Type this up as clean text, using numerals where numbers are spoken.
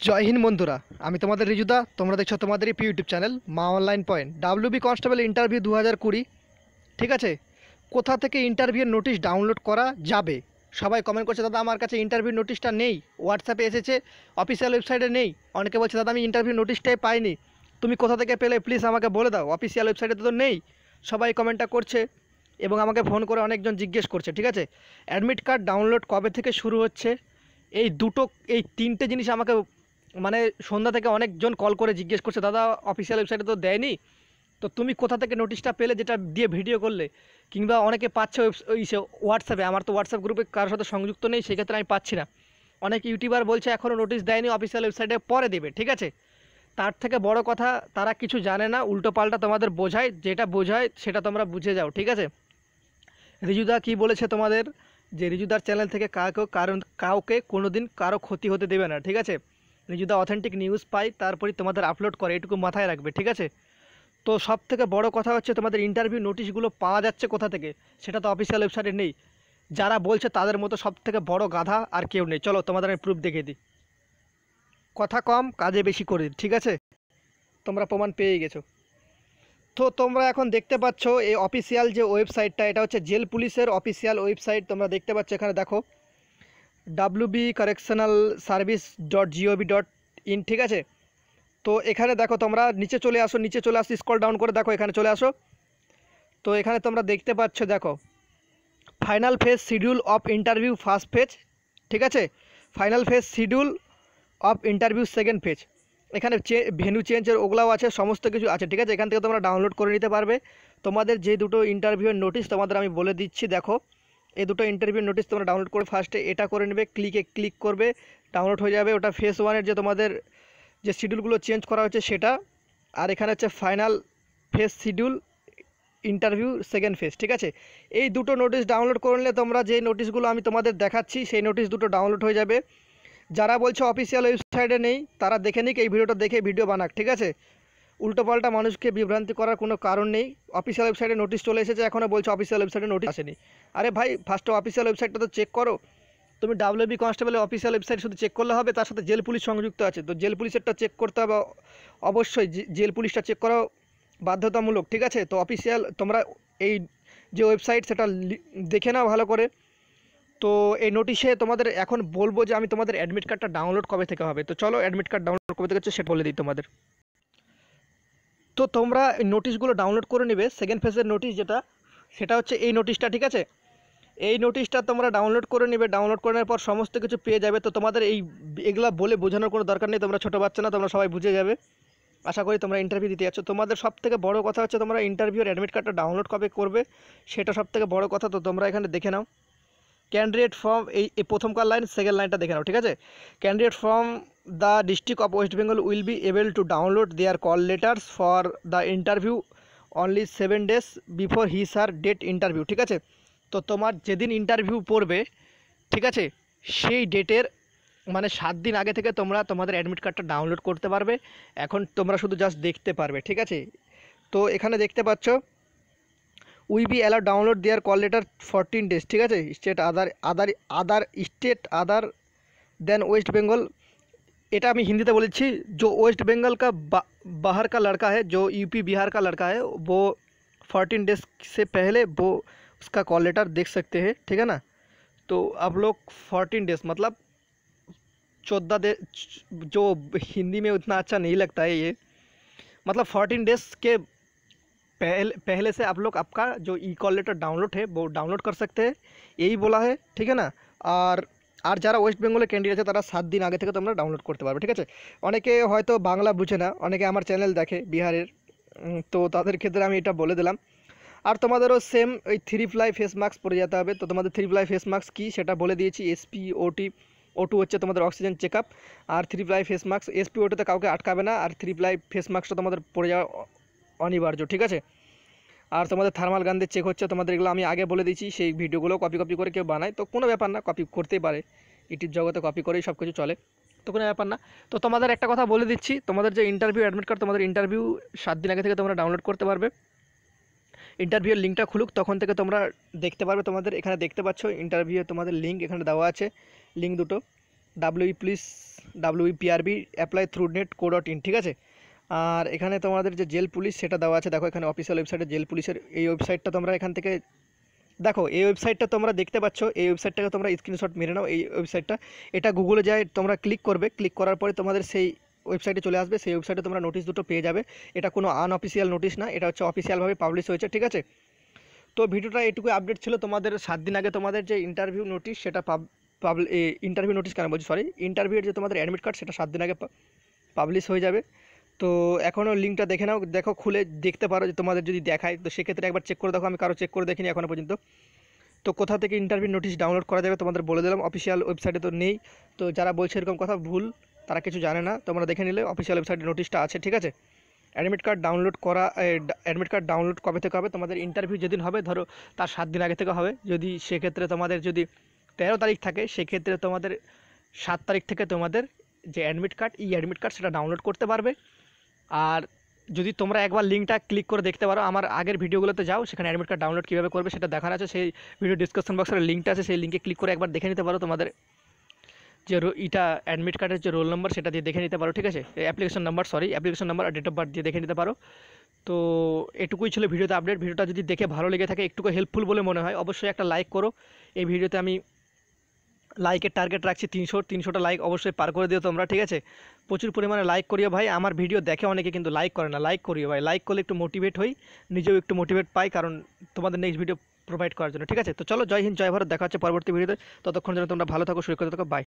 জয় হিন্দ বন্ধুরা। আমি তোমাদের রিজুদা, তোমরা দেখছো তোমাদের ইউটিউব চ্যানেল মা online point. WB constable interview 2020, ঠিক আছে। কোথা থেকে ইন্টারভিউর নোটিশ ডাউনলোড করা যাবে? সবাই কমেন্ট করছে, দাদা আমার কাছে ইন্টারভিউ নোটিশটা নেই, হোয়াটসঅ্যাপে এসেছে, অফিসিয়াল ওয়েবসাইটে নেই। অনেকে বলছে, দাদা আমি ইন্টারভিউ নোটিশটাই পাইনি, তুমি কোথা থেকে পেলে প্লিজ আমাকে বলে দাও, অফিসিয়াল ওয়েবসাইটে তো নেই। সবাই কমেন্টটা করছে এবং আমাকে ফোন করে অনেকজন জিজ্ঞেস করছে, ঠিক আছে। অ্যাডমিট কার্ড ডাউনলোড কবে থেকে শুরু হচ্ছে? এই তিনটে জিনিস আমাকে মানে সন্ধ্যা থেকে অনেকজন কল করে জিজ্ঞেস করছে, দাদা অফিসিয়াল ওয়েবসাইটে তো দেয়নি, তো তুমি কোথা থেকে নোটিশটা পেলে যেটা দিয়ে ভিডিও করলে? কিংবা অনেকে পাচ্ছে হোয়াটসঅ্যাপে, আমার তো হোয়াটসঅ্যাপ গ্রুপে কারোর সাথে সংযুক্ত নেই, সেক্ষেত্রে আমি পাচ্ছি না। অনেক ইউটিউবার বলছে এখনও নোটিশ দেয়নি, অফিসিয়াল ওয়েবসাইটে পরে দেবে, ঠিক আছে। তার থেকে বড় কথা, তারা কিছু জানে না, উল্টোপাল্টা তোমাদের বোঝায়, যেটা বোঝায় সেটা তোমরা বুঝে যাও, ঠিক আছে। রিজুদা কি বলেছে তোমাদের, যে রিজুদার চ্যানেল থেকে কাউকে কোনোদিন কারো ক্ষতি হতে দেবে না, ঠিক আছে। রিজুদা অথেন্টিক নিউজ পাই, তারপরে তোমাদের আপলোড করে, এটুকু মাথায় রাখবে, ঠিক আছে। তো সব থেকে বড় কথা হচ্ছে, তোমাদের ইন্টারভিউ নোটিশগুলো পাওয়া যাচ্ছে কোথা থেকে? সেটা তো অফিসিয়াল ওয়েবসাইটে নেই। যারা বলছে তাদের মতো সব থেকে বড় গাধা আর কেউ নেই। চলো তোমাদের আমি প্রুফ দেখিয়ে দিই। কথা কম কাজে বেশি করে দিই, ঠিক আছে। তোমরা প্রমাণ পেয়ে গেছো। তো তোমরা এখন দেখতে পাচ্ছ এই অফিসিয়াল যে ওয়েবসাইটটা, এটা হচ্ছে জেল পুলিশের অফিসিয়াল ওয়েবসাইট। তোমরা দেখতে পাচ্ছ, এখানে দেখো wbcorrectionalservice.gov.in, ঠিক আছে। তো এখানে দেখো, তোমরা নিচে চলে আসো, স্ক্রল ডাউন করে দেখো, এখানে চলে আসো। তো এখানে তোমরা দেখতে পাচ্ছ, দেখো final phase schedule of interview first phase, ঠিক আছে। Final phase schedule of interview second phase. এখানে ভেন্যু চেঞ্জের ওগুলাও আছে, সমস্ত কিছু আছে, ঠিক আছে। এখান থেকে তোমরা ডাউনলোড করে নিতে পারবে। তোমাদের যে দুটো ইন্টারভিউয়ের নোটিশ তোমাদের আমি বলে দিচ্ছি, দেখো এই দুটো ইন্টারভিউ নোটিশ তোমরা ডাউনলোড করে ফার্স্টে এটা করে নেবে, ক্লিক করবে, ডাউনলোড হয়ে যাবে। ওটা ফেজ ওয়ানের যে তোমাদের যে শিডিউলগুলো চেঞ্জ করা হচ্ছে সেটা, আর এখানে হচ্ছে final phase schedule interview second phase, ঠিক আছে। এই দুটো নোটিশ ডাউনলোড করে নিলে তোমরা যে নোটিশগুলো আমি তোমাদের দেখাচ্ছি সেই নোটিশ দুটো ডাউনলোড হয়ে যাবে। যারা বলছে অফিসিয়াল ওয়েবসাইটে নেই, তারা দেখে নিক, এই ভিডিওটা দেখে ভিডিও বানাক, ঠিক আছে। উল্টোপাল্টা মানুষকে বিভ্রান্তি করার কোনো কারণ নেই। অফিসিয়াল ওয়েবসাইটে নোটিশ চলে এসেছে, এখনও বলছে অফিসিয়াল ওয়েবসাইটে নোটিশ আসেনি। আরে ভাই, ফার্স্টে অফিসিয়াল ওয়েবসাইটটা তো চেক করো। তুমি ডাব্লিউবি কনস্টেবলের অফিসিয়াল ওয়েবসাইট শুধু চেক করলে হবে? তার সাথে জেল পুলিশ সংযুক্ত আছে, তো জেল পুলিশেরটা চেক করতে হবে অবশ্যই। জেল পুলিশটা চেক করা বাধ্যতামূলক, ঠিক আছে। তো অফিসিয়াল তোমরা এই যে ওয়েবসাইট সেটা দেখে নাও ভালো করে। তো এই নোটিশে তোমাদের এখন বলবো যে আমি তোমাদের অ্যাডমিট কার্ডটা ডাউনলোড কবে থেকে হবে। তো চলো অ্যাডমিট কার্ড ডাউনলোড কবে থেকে হচ্ছে সেটা বলে দিই তোমাদের। তো তোমরা এই নোটিশগুলো ডাউনলোড করে নেবে। সেকেন্ড ফেজের নোটিশ যেটা, সেটা হচ্ছে এই নোটিশটা, ঠিক আছে। এই নোটিশটা তোমরা ডাউনলোড করে নেবে, ডাউনলোড করার পর সমস্ত কিছু পেয়ে যাবে। তো তোমাদের এগুলা বলে বোঝানোর কোনো দরকার নেই, তোমরা ছোটো বাচ্চা না, তোমরা সবাই বুঝে যাবে। আশা করি তোমরা ইন্টারভিউ দিতে যাচ্ছ। তোমাদের সব থেকে বড় কথা হচ্ছে, তোমরা ইন্টারভিউর অ্যাডমিট কার্ডটা ডাউনলোড কবে করবে সেটা সব থেকে বড় কথা। তো তোমরা এখানে দেখে নাও, ক্যান্ডিডেট ফ্রম এই প্রথমকার লাইন, সেকেন্ড লাইনটা দেখে নাও, ঠিক আছে। Candidate from the district of West Bengal will be able to download their call letters for the interview only 7 days before his or date interview, ঠিক আছে। তো তোমার যেদিন ইন্টারভিউ পড়বে, ঠিক আছে, সেই ডেটের মানে 7 দিন আগে থেকে তোমরা তোমাদের অ্যাডমিট কার্ডটা ডাউনলোড করতে পারবে। এখন তোমরা শুধু জাস্ট দেখতে পারবে, ঠিক আছে। তো এখানে দেখতে পাচ্ছ, we be allow download their call letter 14 days, ঠিক আছে। স্টেট আদার देन वेस्ट बंगाल, এটা আমি হিন্দিতে বলেছি। जो वेस्ट बंगाल का बाहर का लड़का है, जो यूपी बिहार का लड़का है, वो 14 days से पहले वो उसका कॉल लेटर देख सकते हैं, ठीक है ना। तो आप लोग 14 days मतलब 14 दिन, जो हिंदी में उतना अच्छा नहीं लगता है ये, मतलब 14 days के पहले से आप लोग आपका जो ई कॉल लेटर डाउनलोड है वो डाउनलोड कर सकते हैं, यही बोला है, ठीक है ना। আর যারা ওয়েস্ট বেঙ্গলের ক্যান্ডিডেট আছে তারা 7 দিন আগে থেকে তোমরা ডাউনলোড করতে পারবে, ঠিক আছে। অনেকে হয়তো বাংলা বুঝে না, অনেকে আমার চ্যানেল দেখে বিহারের, তো তাদের ক্ষেত্রে আমি এটা বলে দিলাম। আর তোমাদেরও সেম ওই 3 ply ফেস মাস্ক পরে যেতে হবে। তো তোমাদের 3 ply ফেস মাস্ক কী সেটা বলে দিয়েছি। SpO2 হচ্ছে তোমাদের অক্সিজেন চেক আপ, আর 3 ply ফেস মাস্ক, SpO2তে কাউকে আটকাবে না, আর 3 ply ফেস মাস্কটা তোমাদের পরে যাওয়া অনিবার্য, ঠিক আছে। আর তোমাদের থার্মাল গান দিয়ে চেক হচ্ছে, তোমাদের এগুলো আমি আগে বলে দিয়েছি। সেই ভিডিওগুলো কপি করে কেউ বানায় তো কোনো ব্যাপার না, কপি করতেই পারে, ইউটিউব জগতে কপি করেই সব কিছু চলে, তো কোনো ব্যাপার না। তো তোমাদের একটা কথা বলে দিচ্ছি, তোমাদের যে ইন্টারভিউ অ্যাডমিট কার্ড, তোমাদের ইন্টারভিউ 7 দিন আগে থেকে তোমরা ডাউনলোড করতে পারবে। ইন্টারভিউয়ের লিঙ্কটা খুলুক, তখন থেকে তোমরা দেখতে পারবে। তোমাদের এখানে দেখতে পাচ্ছ ইন্টারভিউ তোমাদের লিঙ্ক এখানে দেওয়া আছে, লিঙ্ক দুটো। W E police WEPRB apply through net co.in, ঠিক আছে। আর এখানে তোমাদের যে জেল পুলিশ সেটা দেওয়া আছে, দেখো এখানে অফিসিয়াল ওয়েবসাইটে জেল পুলিশের এই ওয়েবসাইটটা তোমরা এখান থেকে দেখো, এই ওয়েবসাইটটা তোমরা দেখতে পাচ্ছ, এই ওয়েবসাইটটাকে তোমরা স্ক্রিনশট মেরে নাও। এই ওয়েবসাইটটা, এটা গুগলে যায় তোমরা ক্লিক করবে, ক্লিক করার পরে তোমাদের সেই ওয়েবসাইটে চলে আসবে। সেই ওয়েবসাইটে তোমরা নোটিশ দুটো পেয়ে যাবে। এটা কোনো আনঅফিসিয়াল নোটিশ না, এটা হচ্ছে অফিসিয়ালভাবে পাবলিশ হয়েছে, ঠিক আছে। তো ভিডিওটা এটুকু আপডেট ছিল। তোমাদের 7 দিন আগে তোমাদের যে ইন্টারভিউ নোটিশ সেটা ইন্টারভিউ নোটিশ কেন বলছি, সরি, ইন্টারভিউয়ের যে তোমাদের অ্যাডমিট কার্ড সেটা 7 দিন আগে পাবলিশ হয়ে যাবে। তো এখনও লিঙ্কটা দেখে নাও, দেখো খুলে দেখতে পারো যে তোমাদের যদি দেখায়, তো সেক্ষেত্রে একবার চেক করে দেখো। আমি কারো চেক করে দেখিনি এখনও পর্যন্ত। তো কোথা থেকে ইন্টারভিউ নোটিশ ডাউনলোড করা যাবে তোমাদের বলে দিলাম, অফিসিয়াল ওয়েবসাইটে তো নেই। তো যারা বলছে এরকম কথা ভুল, তারা কিছু জানে না, তোমরা দেখে নিলে অফিসিয়াল ওয়েবসাইটে নোটিশটা আছে, ঠিক আছে। অ্যাডমিট কার্ড ডাউনলোড করা, অ্যাডমিট কার্ড ডাউনলোড কবে থেকে হবে, তোমাদের ইন্টারভিউ যেদিন হবে ধরো তার 7 দিন আগে থেকে হবে। যদি সেক্ষেত্রে তোমাদের যদি 13 তারিখ থাকে, সেক্ষেত্রে তোমাদের 7 তারিখ থেকে তোমাদের যে অ্যাডমিট কার্ড, অ্যাডমিট কার্ড সেটা ডাউনলোড করতে পারবে। আর যদি তোমরা একবার লিঙ্কটা ক্লিক করে দেখতে পারো, আমার আগের ভিডিওগুলোতে যাও, সেখানে অ্যাডমিট কার্ড ডাউনলোড কীভাবে করবে সেটা দেখানো আছে। সেই ভিডিও ডিসক্রিপশন বক্সের লিঙ্কটা আছে, সেই লিঙ্কে ক্লিক করে একবার দেখে নিতে পারো। তোমাদের যে অ্যাডমিট কার্ডের যে রোল নাম্বার সেটা দিয়ে দেখে নিতে পারো, ঠিক আছে। অ্যাপ্লিকেশন নাম্বার আর ডেট অফ বার্থ দিয়ে দেখে নিতে পারো। তো এটুকুই ছিল ভিডিওতে আপডেট। ভিডিওটা যদি দেখে ভালো লেগে থাকে, একটুকু হেল্পফুল বলে মনে হয়, অবশ্যই একটা লাইক করো। এই ভিডিওতে আমি লাইকের টার্গেট রাখছি 300টা লাইক অবশ্যই পার করে দিও তোমরা, ঠিক আছে। প্রচুর পরিমাণে লাইক করিও ভাই, আমার ভিডিও দেখে অনেকে কিন্তু লাইক করে না, লাইক করিও ভাই। লাইক করলে একটু মোটিভেট হই, নিজেও একটু মোটিভেট পাই, কারণ তোমাদের নেক্সট ভিডিও প্রোভাইড করার জন্য, ঠিক আছে। তো চলো, জয় হিন্দ, জয় ভারত, দেখা হচ্ছে পরবর্তী ভিডিওতে। ততক্ষণ যেন তোমরা ভালো থাকো, সুরক্ষিত থাকো, বাই।